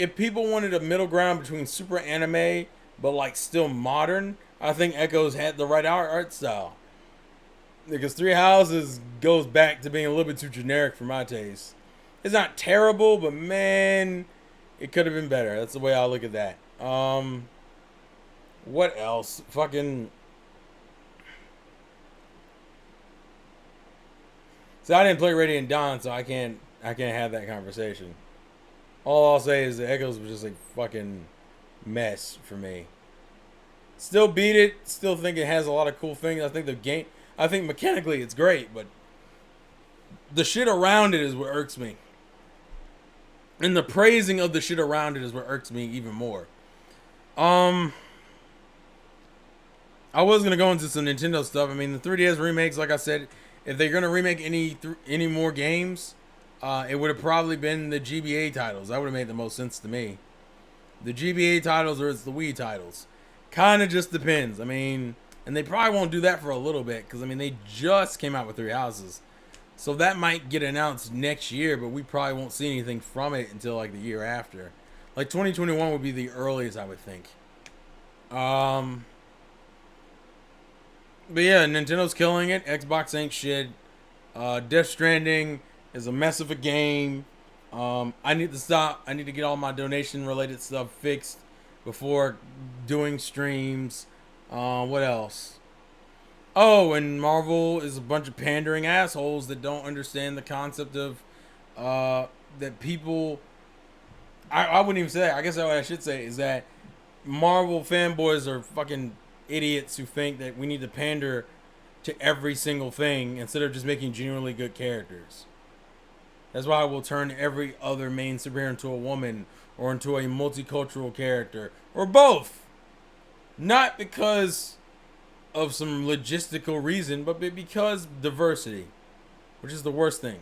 if people wanted a middle ground between super anime but like still modern, I think Echoes had the right art style. Because Three Houses goes back to being a little bit too generic for my taste. It's not terrible, but man, it could have been better. That's the way I look at that. What else? Fucking. So I didn't play Radiant Dawn, so I can't have that conversation. All I'll say is the Echoes was just like fucking mess for me. Still beat it. Still think it has a lot of cool things. I think mechanically it's great, but the shit around it is what irks me. And the praising of the shit around it is what irks me even more. I was gonna go into some Nintendo stuff. I mean, the 3DS remakes, like I said, if they're gonna remake any more games, it would have probably been the GBA titles. That would have made the most sense to me. The GBA titles or it's the Wii titles. Kind of just depends. I mean, and they probably won't do that for a little bit because I mean they just came out with Three Houses, so that might get announced next year, but we probably won't see anything from it until like the year after. Like 2021 would be the earliest, I would think. But yeah, Nintendo's killing it. Xbox ain't shit. Death Stranding is a mess of a game. I need to stop. I need to get all my donation related stuff fixed before doing streams. What else? Oh, and Marvel is a bunch of pandering assholes that don't understand the concept of that people. I wouldn't even say that. I guess what I should say is that Marvel fanboys are fucking idiots who think that we need to pander to every single thing instead of just making genuinely good characters. That's why we'll turn every other main superhero into a woman or into a multicultural character or both. Not because of some logistical reason, but because diversity, which is the worst thing.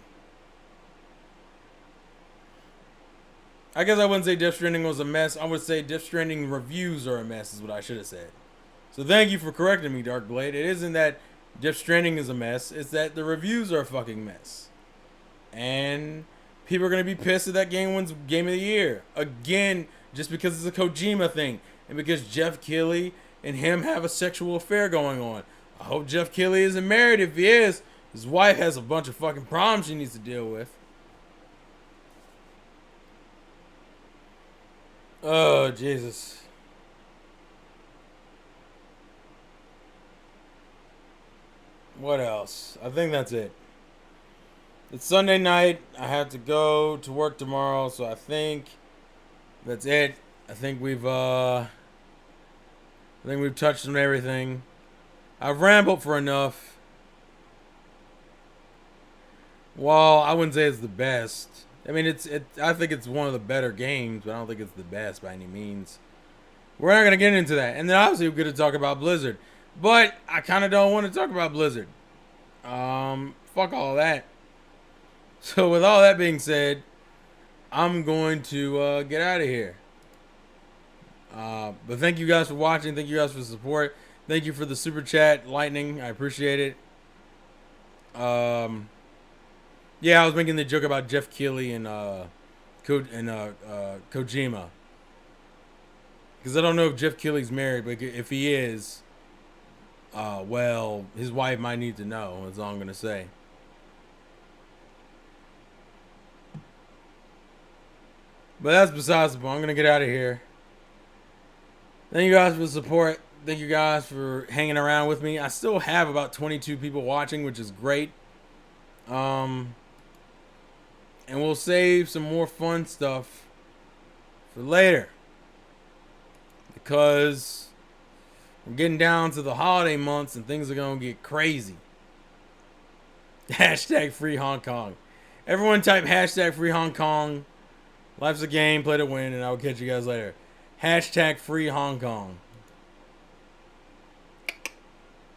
I guess I wouldn't say Death Stranding was a mess. I would say Death Stranding reviews are a mess is what I should have said. So thank you for correcting me, Darkblade. It isn't that Death Stranding is a mess. It's that the reviews are a fucking mess. And people are going to be pissed that that game wins Game of the Year. Again, just because it's a Kojima thing. And because Jeff Keighley and him have a sexual affair going on. I hope Jeff Keighley isn't married. If he is, his wife has a bunch of fucking problems she needs to deal with. Oh, Jesus. What else? I think that's it. It's Sunday night. I have to go to work tomorrow, so I think that's it. I think we've touched on everything. I've rambled for enough. Well, I wouldn't say it's the best. I mean, I think it's one of the better games, but I don't think it's the best by any means. We're not gonna get into that, and then obviously we're gonna talk about Blizzard, but I kind of don't want to talk about Blizzard. Fuck all that. So with all that being said, I'm going to get out of here. But thank you guys for watching. Thank you guys for the support. Thank you for the super chat, Lightning. I appreciate it. Yeah, I was making the joke about Jeff Keighley and Kojima. Because I don't know if Jeff Keighley's married, but if he is, well, his wife might need to know. That's all I'm going to say. But that's besides the point. I'm going to get out of here. Thank you guys for the support. Thank you guys for hanging around with me. I still have about 22 people watching, which is great. And we'll save some more fun stuff for later. Because we're getting down to the holiday months and things are going to get crazy. Hashtag free Hong Kong. Everyone type hashtag free Hong Kong Life's a game, play to win, and I will catch you guys later. Hashtag free Hong Kong.